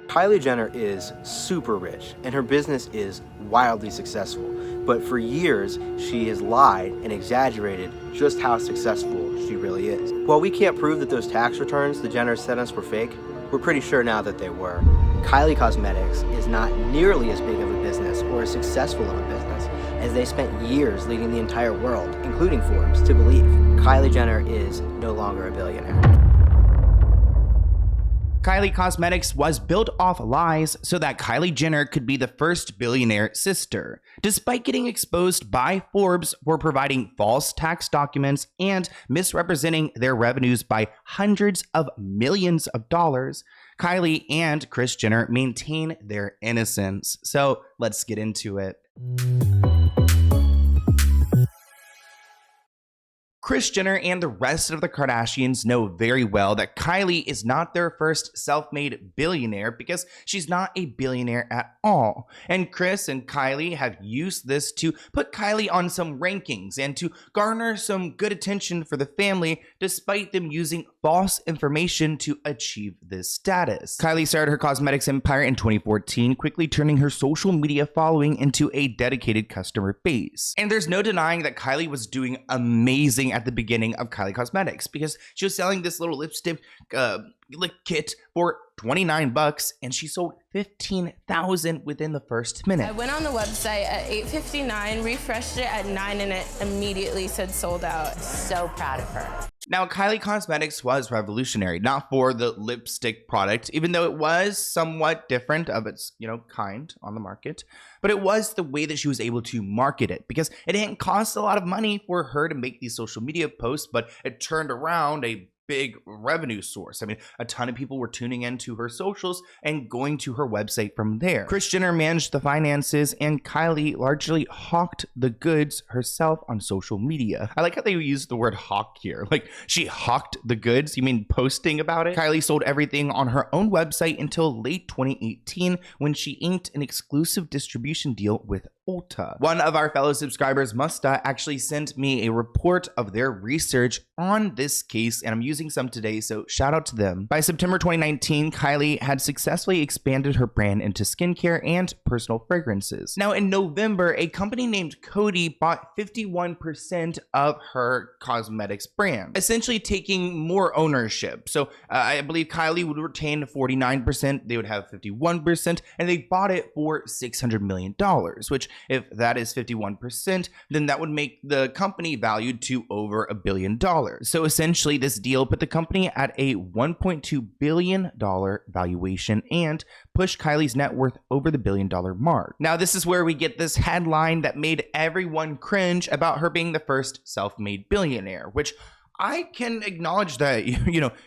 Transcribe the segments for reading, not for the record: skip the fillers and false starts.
Kylie Jenner is super rich and her business is wildly successful, but for years she has lied and exaggerated just how successful she really is. While we can't prove that those tax returns the Jenners sent us were fake, we're pretty sure now that they were. Kylie Cosmetics is not nearly as big of a business or as successful of a business as they spent years leading the entire world, including Forbes, to believe. Kylie Jenner is no longer a billionaire. Kylie Cosmetics was built off lies so that Kylie Jenner could be the first billionaire sister, despite getting exposed by Forbes for providing false tax documents and misrepresenting their revenues by hundreds of millions of dollars. Kylie and Kris Jenner maintain their innocence. So let's get into it. Kris Jenner and the rest of the Kardashians know very well that Kylie is not their first self-made billionaire because she's not a billionaire at all. And Kris and Kylie have used this to put Kylie on some rankings and to garner some good attention for the family despite them using false information to achieve this status. Kylie started her cosmetics empire in 2014, quickly turning her social media following into a dedicated customer base. And there's no denying that Kylie was doing amazing at the beginning of Kylie Cosmetics because she was selling this little lipstick kit for $29 and she sold 15,000 within the first minute. I went on the website at 8:59, refreshed it at 9, and it immediately said sold out. So proud of her. Now, Kylie Cosmetics was revolutionary, not for the lipstick product, even though it was somewhat different of its, kind on the market, but it was the way that she was able to market it because it didn't cost a lot of money for her to make these social media posts, but it turned around a big revenue source. I mean, a ton of people were tuning into her socials and going to her website from there. Kris Jenner managed the finances and Kylie largely hawked the goods herself on social media. I like how they use the word hawk here. Like, she hawked the goods? You mean posting about it? Kylie sold everything on her own website until late 2018 when she inked an exclusive distribution deal with Ulta. One of our fellow subscribers, Musta, actually sent me a report of their research on this case, and I'm using some today, so shout out to them. By September 2019, Kylie had successfully expanded her brand into skincare and personal fragrances. Now, in November, a company named Coty bought 51% of her cosmetics brand, essentially taking more ownership. So I believe Kylie would retain 49%, they would have 51%, and they bought it for $600 million, which if that is 51%, then that would make the company valued to over $1 billion. So essentially, this deal put the company at a $1.2 billion valuation and pushed Kylie's net worth over the $1 billion mark. Now, this is where we get this headline that made everyone cringe about her being the first self-made billionaire, which I can acknowledge that,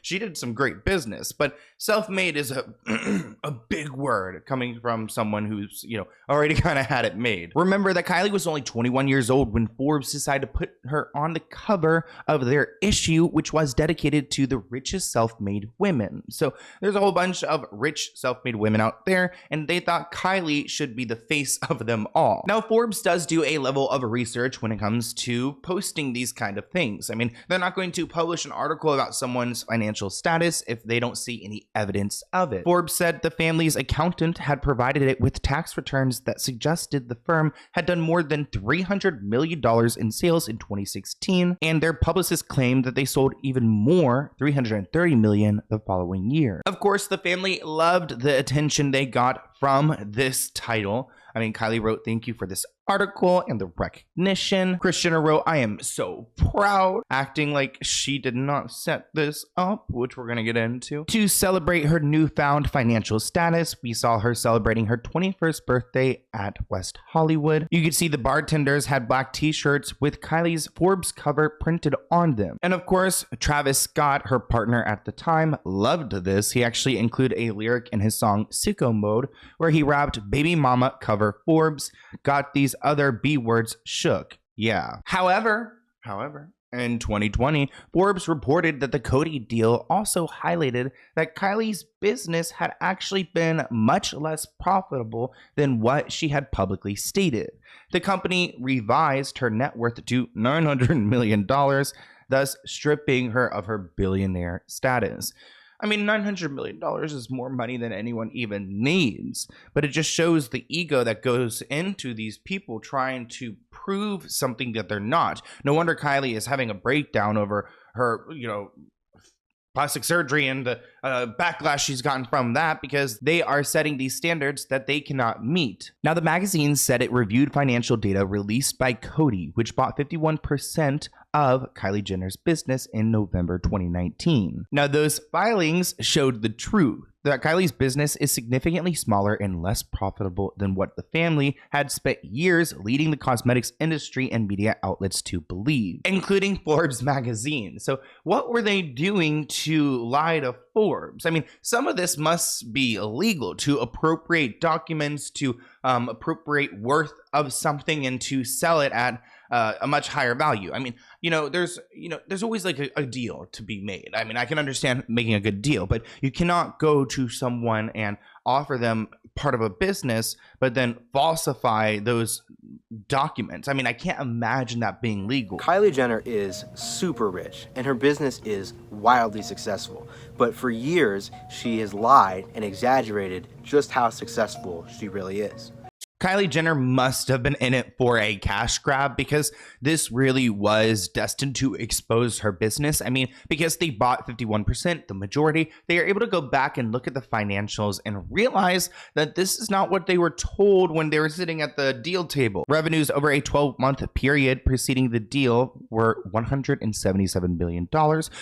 she did some great business, but self-made is a big word coming from someone who's, already kind of had it made. Remember that Kylie was only 21 years old when Forbes decided to put her on the cover of their issue, which was dedicated to the richest self-made women. So there's a whole bunch of rich self-made women out there, and they thought Kylie should be the face of them all. Now, Forbes does do a level of research when it comes to posting these kind of things. I mean, they're not going to publish an article about someone's financial status if they don't see any evidence of it. Forbes said the family's accountant had provided it with tax returns that suggested the firm had done more than $300 million in sales in 2016, and their publicist claimed that they sold even more, $330 million, the following year. Of course, the family loved the attention they got from this title. I mean, Kylie wrote, "Thank you for this article and the recognition." Kris Jenner wrote, "I am so proud," acting like she did not set this up, which we're going to get into. To celebrate her newfound financial status, we saw her celebrating her 21st birthday at West Hollywood. You could see the bartenders had black t-shirts with Kylie's Forbes cover printed on them. And of course, Travis Scott, her partner at the time, loved this. He actually included a lyric in his song Sicko Mode, where he rapped, "Baby mama cover Forbes, got these other B words shook." Yeah. However, in 2020, Forbes reported that the Coty deal also highlighted that Kylie's business had actually been much less profitable than what she had publicly stated. The company revised her net worth to $900 million, thus stripping her of her billionaire status. I mean, $900 million is more money than anyone even needs, but it just shows the ego that goes into these people trying to prove something that they're not. No wonder Kylie is having a breakdown over her, plastic surgery and the backlash she's gotten from that, because they are setting these standards that they cannot meet. Now, the magazine said it reviewed financial data released by Coty, which bought 51% of Kylie Jenner's business in November 2019. Now, those filings showed the truth, that Kylie's business is significantly smaller and less profitable than what the family had spent years leading the cosmetics industry and media outlets to believe, including Forbes magazine. So what were they doing to lie to Forbes? I mean, some of this must be illegal, to appropriate documents, to appropriate worth of something and to sell it at a much higher value. I mean, there's always like a deal to be made. I mean, I can understand making a good deal, but you cannot go to someone and offer them part of a business, but then falsify those documents. I mean, I can't imagine that being legal. Kylie Jenner is super rich and her business is wildly successful, but for years she has lied and exaggerated just how successful she really is. Kylie Jenner must have been in it for a cash grab, because this really was destined to expose her business. I mean, because they bought 51%, the majority, they are able to go back and look at the financials and realize that this is not what they were told when they were sitting at the deal table. Revenues over a 12-month period preceding the deal were $177 billion,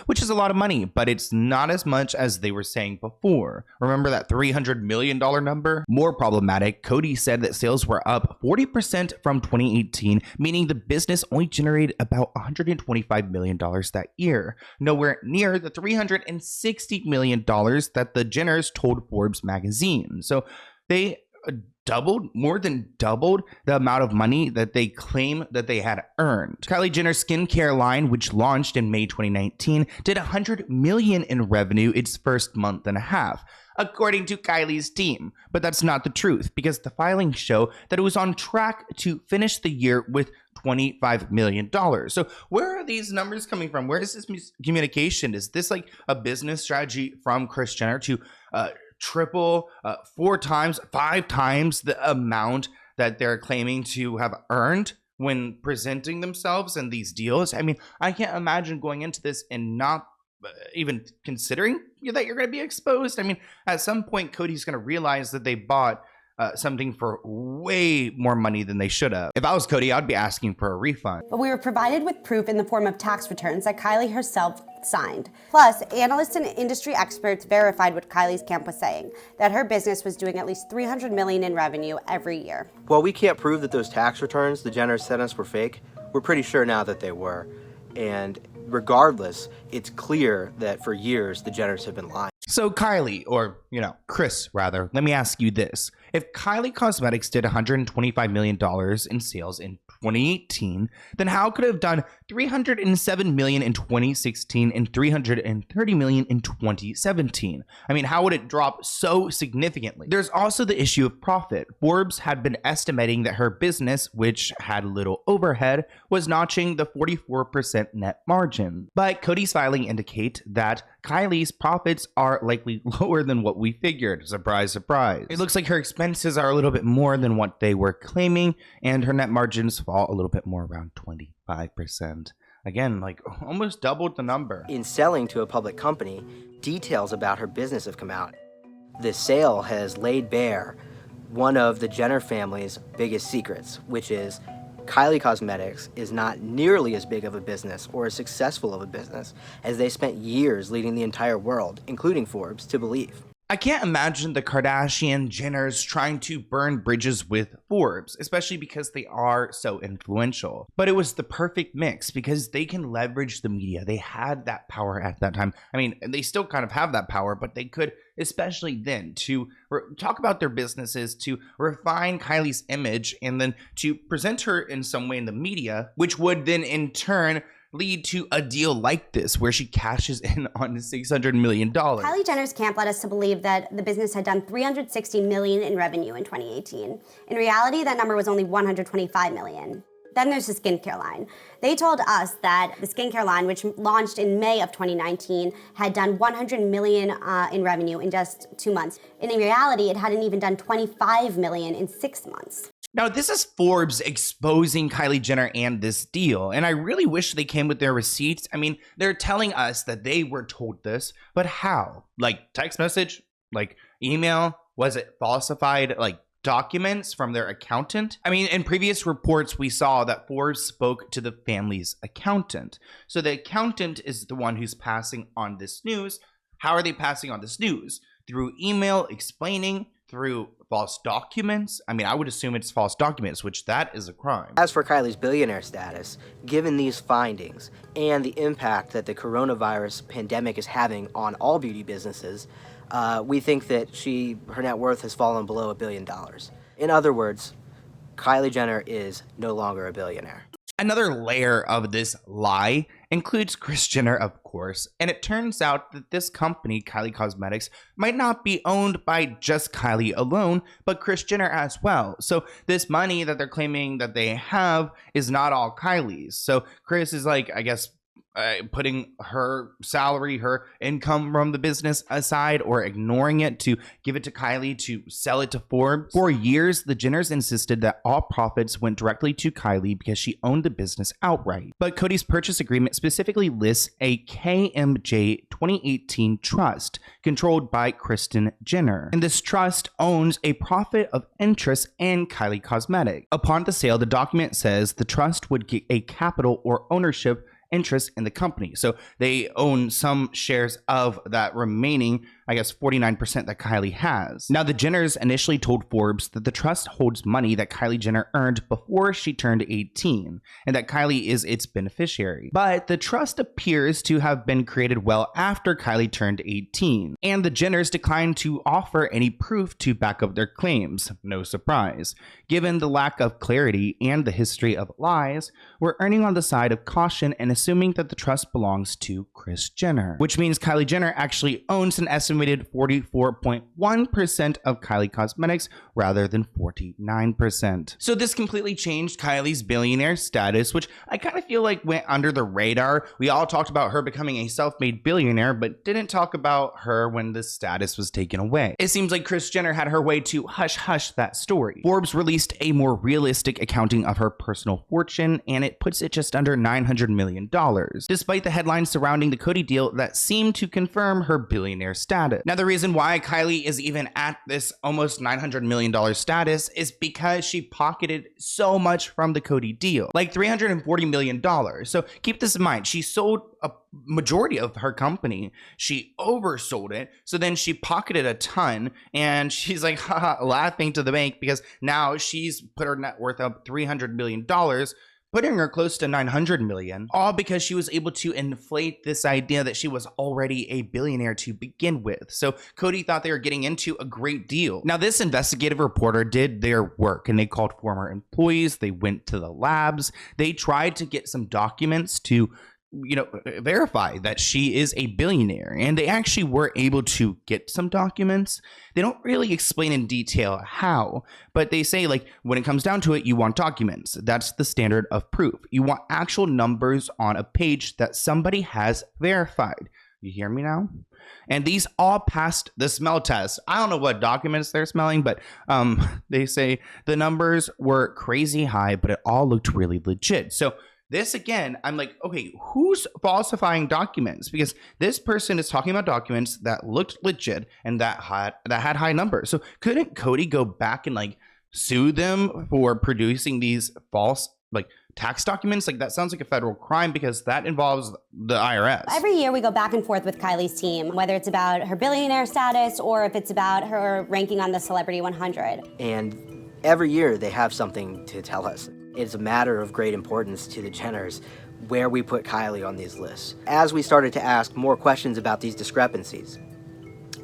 which is a lot of money, but it's not as much as they were saying before. Remember that $300 million number? More problematic, Coty said that sales were up 40% from 2018, meaning the business only generated about $125 million that year, nowhere near the $360 million that the Jenners told Forbes magazine. So they more than doubled the amount of money that they claim that they had earned. Kylie Jenner's skincare line, which launched in May 2019, did $100 million in revenue its first month and a half, according to Kylie's team. But that's not the truth, because the filings show that it was on track to finish the year with $25 million. So where are these numbers coming from? Where is this miscommunication? Is this like a business strategy from Kris Jenner to triple, 4 times, 5 times the amount that they're claiming to have earned when presenting themselves in these deals? I mean, I can't imagine going into this and not even considering that you're going to be exposed. I mean, at some point, Cody's going to realize that they bought something for way more money than they should have. If I was Cody, I'd be asking for a refund. But we were provided with proof in the form of tax returns that Kylie herself signed. Plus, analysts and industry experts verified what Kylie's camp was saying, that her business was doing at least $300 million in revenue every year. While we can't prove that those tax returns the Jenners sent us were fake, we're pretty sure now that they were. And regardless, it's clear that for years the Jenners have been lying. So Kylie, or Kris rather, let me ask you this. If Kylie Cosmetics did $125 million in sales in 2018, then how could it have done $307 million in 2016 and $330 million in 2017? I mean, how would it drop so significantly? There's also the issue of profit. Forbes had been estimating that her business, which had little overhead, was notching the 44% net margin. But Cody's filing indicate that Kylie's profits are likely lower than what we figured. Surprise, surprise. It looks like her expenses are a little bit more than what they were claiming, and her net margins fall a little bit more, around 25%. Again, like almost doubled the number. In selling to a public company, details about her business have come out. The sale has laid bare one of the Jenner family's biggest secrets, which is Kylie Cosmetics is not nearly as big of a business or as successful of a business as they spent years leading the entire world, including Forbes, to believe. I can't imagine the Kardashian-Jenners trying to burn bridges with Forbes, especially because they are so influential. But it was the perfect mix because they can leverage the media. They had that power at that time. I mean, they still kind of have that power, but they could, especially then, to talk about their businesses, to refine Kylie's image, and then to present her in some way in the media, which would then in turn lead to a deal like this where she cashes in on $600 million. Kylie Jenner's camp led us to believe that the business had done $360 million in revenue in 2018. In reality, that number was only $125 million. Then there's the skincare line. They told us that the skincare line, which launched in May of 2019, had done 100 million in revenue in just 2 months. And in reality, it hadn't even done 25 million in 6 months. Now, this is Forbes exposing Kylie Jenner and this deal, and I really wish they came with their receipts. I mean, they're telling us that they were told this, but how? Like text message? Like email? Was it falsified, like documents from their accountant? I mean, in previous reports, we saw that Forbes spoke to the family's accountant. So the accountant is the one who's passing on this news. How are they passing on this news? Through email explaining, through false documents? I mean, I would assume it's false documents, which that is a crime. As for Kylie's billionaire status, given these findings and the impact that the coronavirus pandemic is having on all beauty businesses, we think that her net worth has fallen below $1 billion. In other words, Kylie Jenner is no longer a billionaire. Another layer of this lie includes Kris Jenner, of course, and it turns out that this company, Kylie Cosmetics, might not be owned by just Kylie alone, but Kris Jenner as well. So this money that they're claiming that they have is not all Kylie's. So Kris is like, I guess, putting her salary, her income from the business aside, or ignoring it to give it to Kylie to sell it to Forbes. For years, the Jenners insisted that all profits went directly to Kylie because she owned the business outright. But Coty's purchase agreement specifically lists a KMJ 2018 trust controlled by Kristen Jenner. And this trust owns a profit of interest in Kylie Cosmetics. Upon the sale, the document says the trust would get a capital or ownership interest in the company. So they own some shares of that remaining, I guess, 49% that Kylie has. Now, the Jenners initially told Forbes that the trust holds money that Kylie Jenner earned before she turned 18, and that Kylie is its beneficiary. But the trust appears to have been created well after Kylie turned 18, and the Jenners declined to offer any proof to back up their claims. No surprise. Given the lack of clarity and the history of lies, we're erring on the side of caution and assuming that the trust belongs to Kris Jenner, which means Kylie Jenner actually owns an estimated 44.1% of Kylie Cosmetics rather than 49%. So this completely changed Kylie's billionaire status, which I kind of feel like went under the radar. We all talked about her becoming a self-made billionaire, but didn't talk about her when the status was taken away. It seems like Kris Jenner had her way to hush-hush that story. Forbes released a more realistic accounting of her personal fortune, and it puts it just under $900 million, despite the headlines surrounding the Coty deal that seem to confirm her billionaire status. Now, the reason why Kylie is even at this almost $900 million status is because she pocketed so much from the Coty deal, like $340 million. So keep this in mind. She sold a majority of her company. She oversold it. So then she pocketed a ton, and she's like, haha, laughing to the bank because now she's put her net worth up $300 million, putting her close to 900 million, all because she was able to inflate this idea that she was already a billionaire to begin with. So Coty thought they were getting into a great deal. Now, this investigative reporter did their work, and they called former employees. They went to the labs. They tried to get some documents to verify that she is a billionaire, and they actually were able to get some documents. They don't really explain in detail how, but they say, like, when it comes down to it, you want documents. That's the standard of proof. You want actual numbers on a page that somebody has verified. You hear me now? And these all passed the smell test. I don't know what documents they're smelling, but they say the numbers were crazy high, but it all looked really legit. So this, again, I'm like, okay, who's falsifying documents? Because this person is talking about documents that looked legit and that had high numbers. So couldn't Coty go back and like sue them for producing these false tax documents? Like, that sounds like a federal crime because that involves the IRS. Every year we go back and forth with Kylie's team, whether it's about her billionaire status or if it's about her ranking on the Celebrity 100. And every year they have something to tell us. It's a matter of great importance to the Jenners where we put Kylie on these lists. As we started to ask more questions about these discrepancies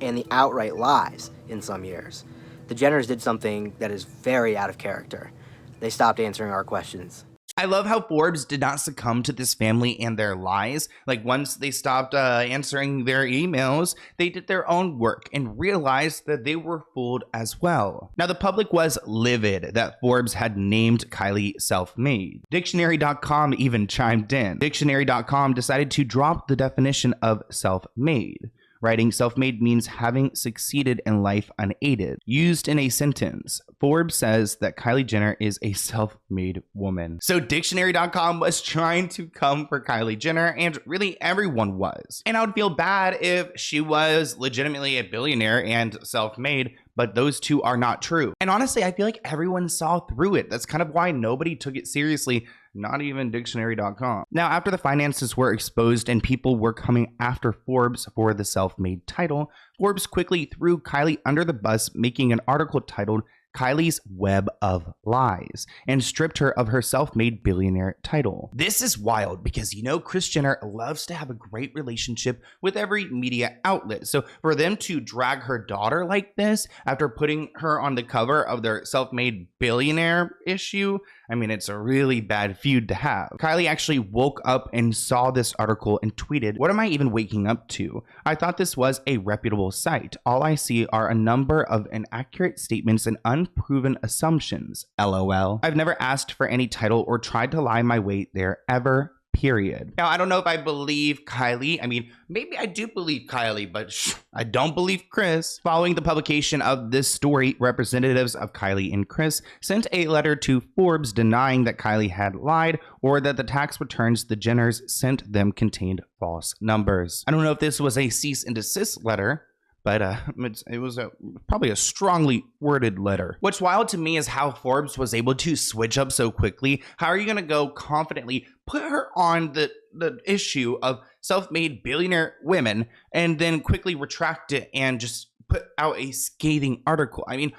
and the outright lies in some years, the Jenners did something that is very out of character. They stopped answering our questions. I love how Forbes did not succumb to this family and their lies. Like once they stopped answering their emails, they did their own work and realized that they were fooled as well. Now the public was livid that Forbes had named Kylie self-made. Dictionary.com even chimed in. Dictionary.com decided to drop the definition of self-made. Writing self-made means having succeeded in life unaided. Used in a sentence, Forbes says that Kylie Jenner is a self-made woman. So Dictionary.com was trying to come for Kylie Jenner, and really everyone was. And I would feel bad if she was legitimately a billionaire and self-made, but those two are not true. And honestly, I feel like everyone saw through it. That's kind of why nobody took it seriously, not even Dictionary.com. Now, after the finances were exposed and people were coming after Forbes for the self-made title, Forbes quickly threw Kylie under the bus, making an article titled Kylie's Web of Lies, and stripped her of her self-made billionaire title. This is wild because, you know, Kris Jenner loves to have a great relationship with every media outlet. So for them to drag her daughter like this after putting her on the cover of their self-made billionaire issue, I mean, it's a really bad feud to have. Kylie actually woke up and saw this article and tweeted, "What am I even waking up to? I thought this was a reputable site. All I see are a number of inaccurate statements and unproven assumptions. LOL. I've never asked for any title or tried to lie my way there ever. Period." Now, I don't know if I believe Kylie. I mean, maybe I do believe Kylie, but I don't believe Kris. Following the publication of this story, representatives of Kylie and Kris sent a letter to Forbes denying that Kylie had lied or that the tax returns the Jenners sent them contained false numbers. I don't know if this was a cease and desist letter, but it was probably a strongly worded letter. What's wild to me is how Forbes was able to switch up so quickly. How are you going to go confidently put her on the issue of self-made billionaire women and then quickly retract it and just put out a scathing article? I mean,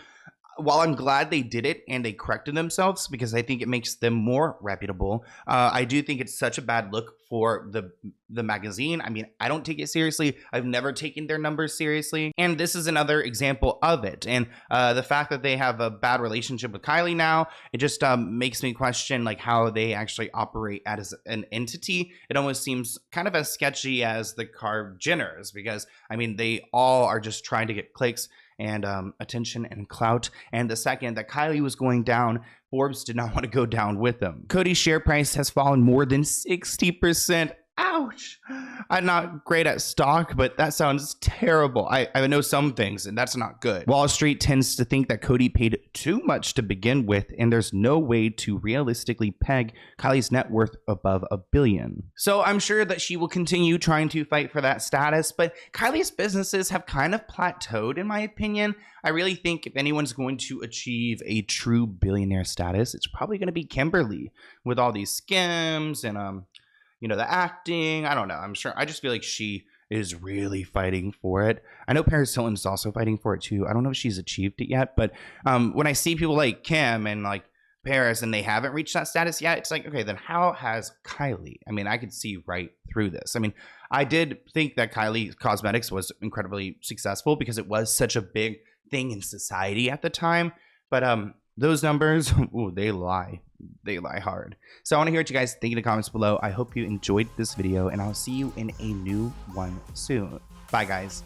while I'm glad they did it and they corrected themselves because I think it makes them more reputable, I do think it's such a bad look for the magazine. I mean, I don't take it seriously. I've never taken their numbers seriously. And this is another example of it. And the fact that they have a bad relationship with Kylie now, it just makes me question like how they actually operate as an entity. It almost seems kind of as sketchy as the Kardashian-Jenners because, I mean, they all are just trying to get clicks and attention and clout. And the second that Kylie was going down, Forbes did not want to go down with them. Cody's share price has fallen more than 60%. Ouch. I'm not great at stock, but that sounds terrible. I know some things, and that's not good. Wall Street tends to think that Cody paid too much to begin with, and there's no way to realistically peg Kylie's net worth above $1 billion. So I'm sure that she will continue trying to fight for that status, but Kylie's businesses have kind of plateaued, in my opinion. I really think if anyone's going to achieve a true billionaire status, it's probably going to be Kimberly with all these skims and you know, the acting. I don't know. I'm sure. I just feel like she is really fighting for it. I know Paris Hilton's also fighting for it too. I don't know if she's achieved it yet, but when I see people like Kim and like Paris and they haven't reached that status yet, it's like, okay, then how has Kylie? I mean, I could see right through this. I mean, I did think that Kylie Cosmetics was incredibly successful because it was such a big thing in society at the time, but those numbers, ooh, they lie. They lie hard. So I want to hear what you guys think in the comments below. I hope you enjoyed this video, and I'll see you in a new one soon. Bye, guys.